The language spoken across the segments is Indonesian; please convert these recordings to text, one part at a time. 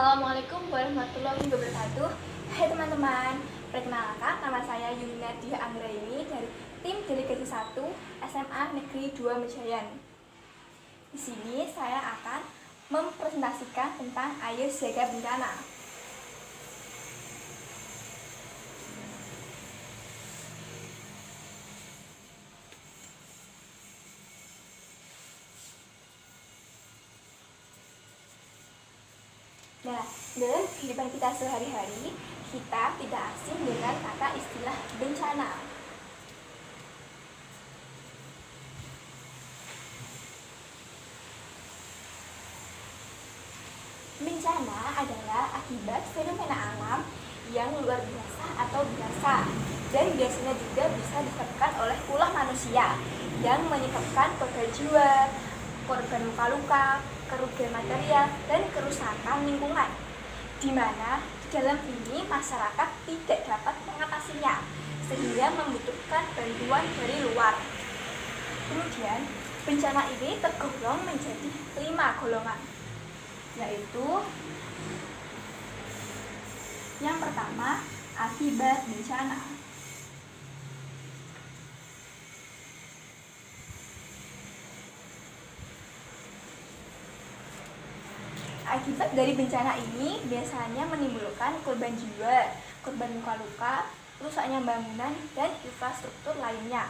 Assalamualaikum warahmatullahi wabarakatuh. Hai teman-teman, perkenalkan nama saya Yulina Dia Anggraini dari tim Delegasi 1 SMA Negeri 2 Mejayan. Di sini saya akan mempresentasikan tentang air siaga bencana. Nah, dalam kehidupan kita sehari-hari, kita tidak asing dengan kata istilah bencana. Bencana adalah akibat fenomena alam yang luar biasa atau biasa, dan biasanya juga bisa disebabkan oleh ulah manusia yang menyebabkan korban jiwa, korban luka-luka, kerugian material, dan kerusakan lingkungan, di mana dalam ini masyarakat tidak dapat mengatasinya sehingga membutuhkan bantuan dari luar. Kemudian bencana ini tergolong menjadi 5 golongan, yaitu yang pertama, akibat bencana. Akibat dari bencana ini biasanya menimbulkan korban jiwa, korban luka-luka, rusaknya bangunan, dan infrastruktur lainnya.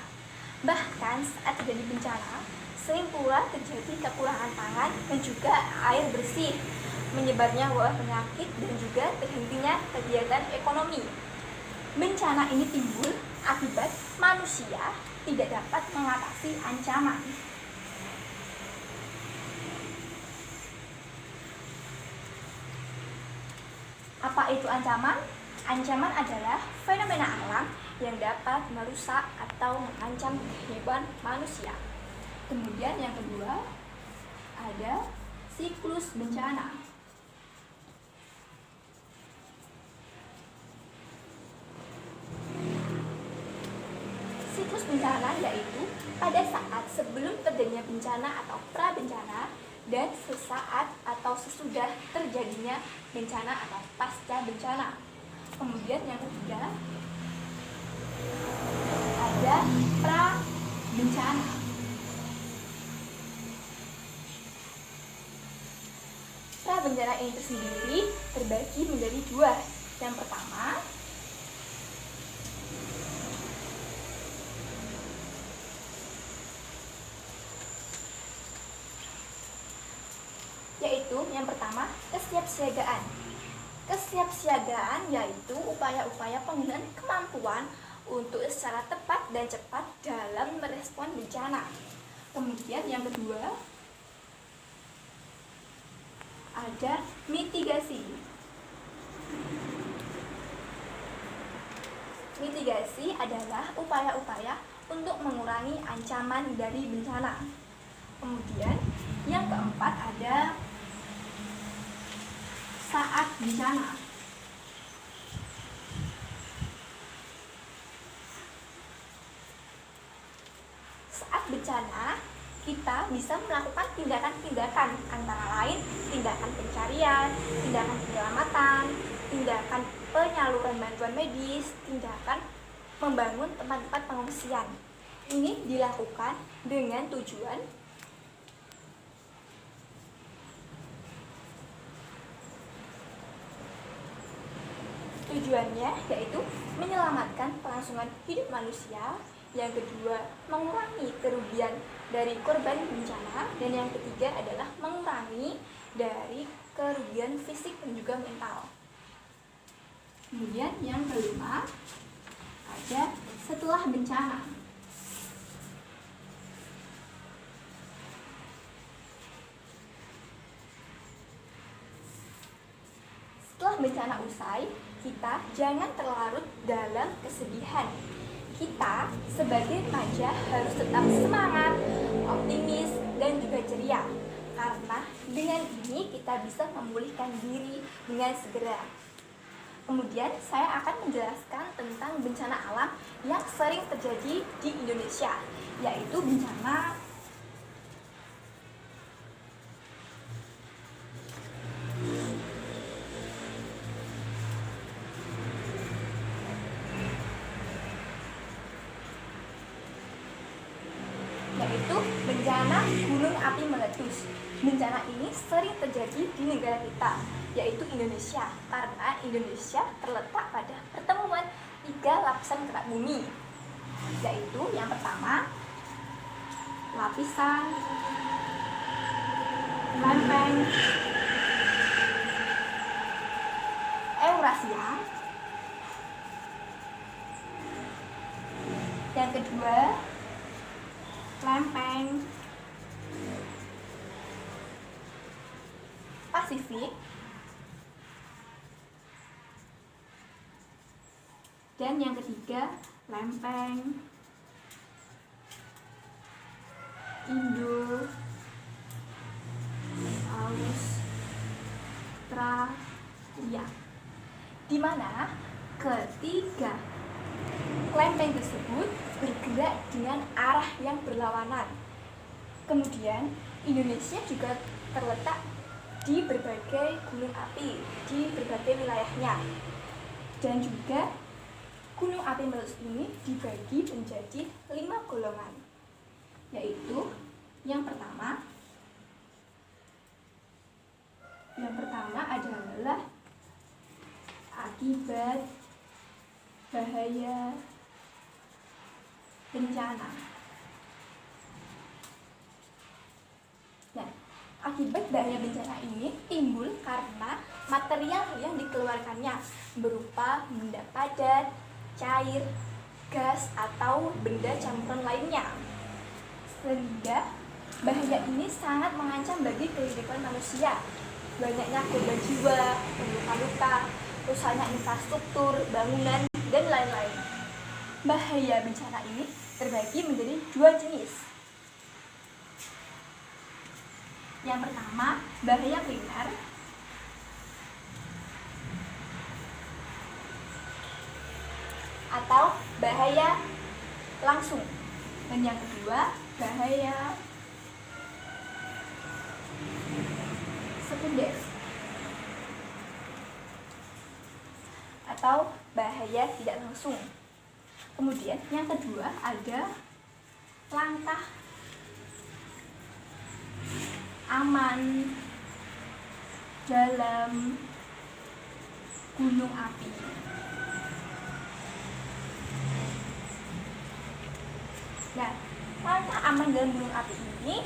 Bahkan saat terjadi bencana, sering pula terjadi kekurangan pangan dan juga air bersih, menyebarnya wabah penyakit, dan juga terhentinya kegiatan ekonomi. Bencana ini timbul akibat manusia tidak dapat mengatasi ancaman. Apa itu ancaman? Ancaman adalah fenomena alam yang dapat merusak atau mengancam kehidupan manusia. Kemudian yang kedua, ada siklus bencana. Siklus bencana yaitu pada saat sebelum terjadinya bencana atau pra-bencana, dan sesaat atau sesudah terjadinya bencana atau pasca bencana. Kemudian yang ketiga, ada pra-bencana. Pra-bencana ini tersendiri terbagi menjadi 2. Yang pertama, kesiapsiagaan. Kesiapsiagaan yaitu upaya-upaya penggunaan kemampuan untuk secara tepat dan cepat dalam merespon bencana. Kemudian yang kedua, ada mitigasi. Mitigasi adalah upaya-upaya untuk mengurangi ancaman dari bencana. Kemudian yang keempat, ada saat bencana. Saat bencana, kita bisa melakukan tindakan-tindakan, antara lain tindakan pencarian, tindakan penyelamatan, tindakan penyaluran bantuan medis, tindakan membangun tempat-tempat pengungsian. Ini dilakukan dengan tujuannya yaitu menyelamatkan kelangsungan hidup manusia, yang kedua mengurangi kerugian dari korban bencana, dan yang ketiga adalah mengurangi dari kerugian fisik dan juga mental. Kemudian yang kelima, ada setelah bencana. Setelah bencana usai, kita jangan terlarut dalam kesedihan. Kita sebagai remaja harus tetap semangat, optimis, dan juga ceria, karena dengan ini kita bisa memulihkan diri dengan segera. Kemudian saya akan menjelaskan tentang bencana alam yang sering terjadi di Indonesia, yaitu bencana Bencana ini sering terjadi di negara kita, yaitu Indonesia, karena Indonesia terletak pada pertemuan 3 lapisan kerak bumi, yaitu yang pertama lapisan lempeng Eurasia, yang kedua lempeng Pasifik, dan yang ketiga lempeng Indo-Australia, di mana ketiga lempeng tersebut bergerak dengan arah yang berlawanan. Kemudian Indonesia juga terletak di berbagai gunung api di berbagai wilayahnya, dan juga gunung api meletus ini dibagi menjadi 5 golongan, yaitu yang pertama adalah akibat bahaya bencana. Nah, akibat bahaya bencana ini timbul karena material yang dikeluarkannya berupa benda padat, cair, gas, atau benda campuran lainnya, sehingga bahaya ini sangat mengancam bagi kehidupan manusia. Banyaknya korban jiwa, luka-luka, rusaknya infrastruktur, bangunan, dan lain-lain. Bahaya bencana ini terbagi menjadi 2 jenis. Yang pertama, bahaya primer, atau bahaya langsung, dan yang kedua, bahaya sekunder atau bahaya tidak langsung. Kemudian yang kedua ada langkah aman dalam gunung api. Nah, langkah aman dalam gunung api ini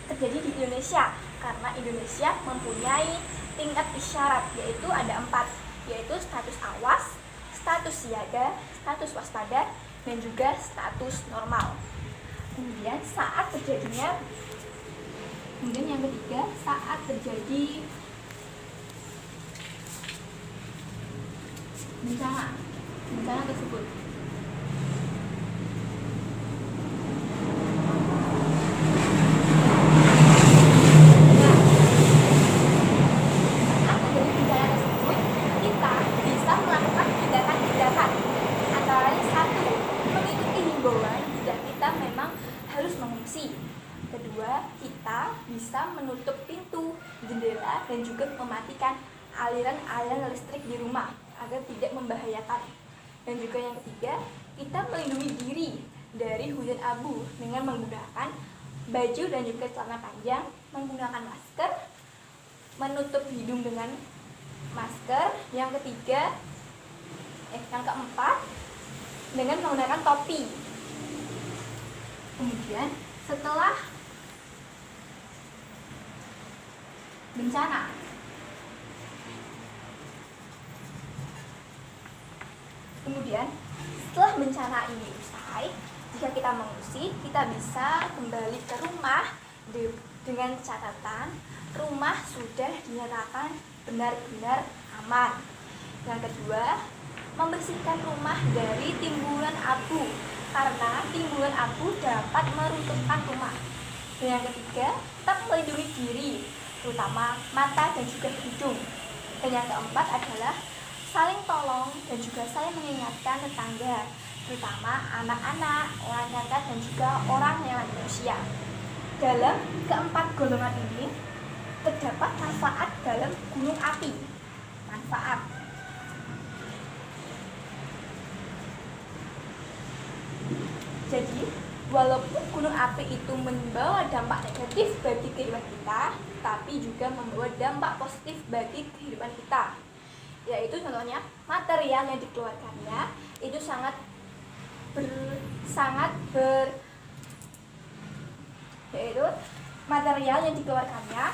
terjadi di Indonesia karena Indonesia mempunyai tingkat isyarat, yaitu ada 4, yaitu status awas, status siaga, status waspada, dan juga status normal. Kemudian yang ketiga, saat terjadi bencana tersebut. Kedua, kita bisa menutup pintu, jendela, dan juga mematikan aliran listrik di rumah agar tidak membahayakan. Dan juga yang ketiga, kita melindungi diri dari hujan abu dengan menggunakan baju dan juga celana panjang, menggunakan masker, menutup hidung dengan masker. Yang keempat, dengan menggunakan topi. Kemudian setelah bencana, setelah bencana ini usai, jika kita mengungsi, kita bisa kembali ke rumah dengan catatan rumah sudah dinyatakan benar-benar aman. Yang kedua, membersihkan rumah dari timbulan abu, karena timbulan abu dapat meruntuhkan rumah. Dan yang ketiga, tetap melindungi diri, terutama mata dan juga hidung. Dan yang keempat adalah saling tolong dan juga saling mengingatkan tetangga, terutama anak-anak, orang cacat, dan juga orang yang lanjut usia. Dalam keempat golongan ini terdapat manfaat dalam gunung api. Manfaat. Jadi, walaupun gunung api itu membawa dampak negatif bagi kehidupan kita, tapi juga membawa dampak positif bagi kehidupan kita. Yaitu contohnya material yang dikeluarkannya itu yaitu material yang dikeluarkannya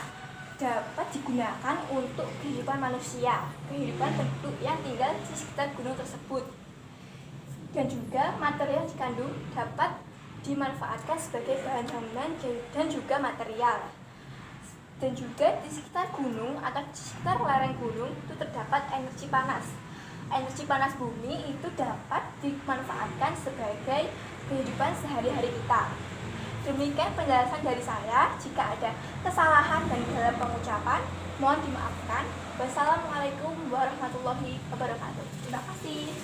dapat digunakan untuk kehidupan manusia, kehidupan penduduk yang tinggal di sekitar gunung tersebut. Dan juga material yang dikandung dapat dimanfaatkan sebagai bahan bangunan dan juga material. Dan juga di sekitar gunung atau di sekitar lereng gunung itu terdapat energi panas. Energi panas bumi itu dapat dimanfaatkan sebagai kehidupan sehari-hari kita. Demikian penjelasan dari saya. Jika ada kesalahan dan dalam pengucapan, mohon dimaafkan. Wassalamualaikum warahmatullahi wabarakatuh. Terima kasih.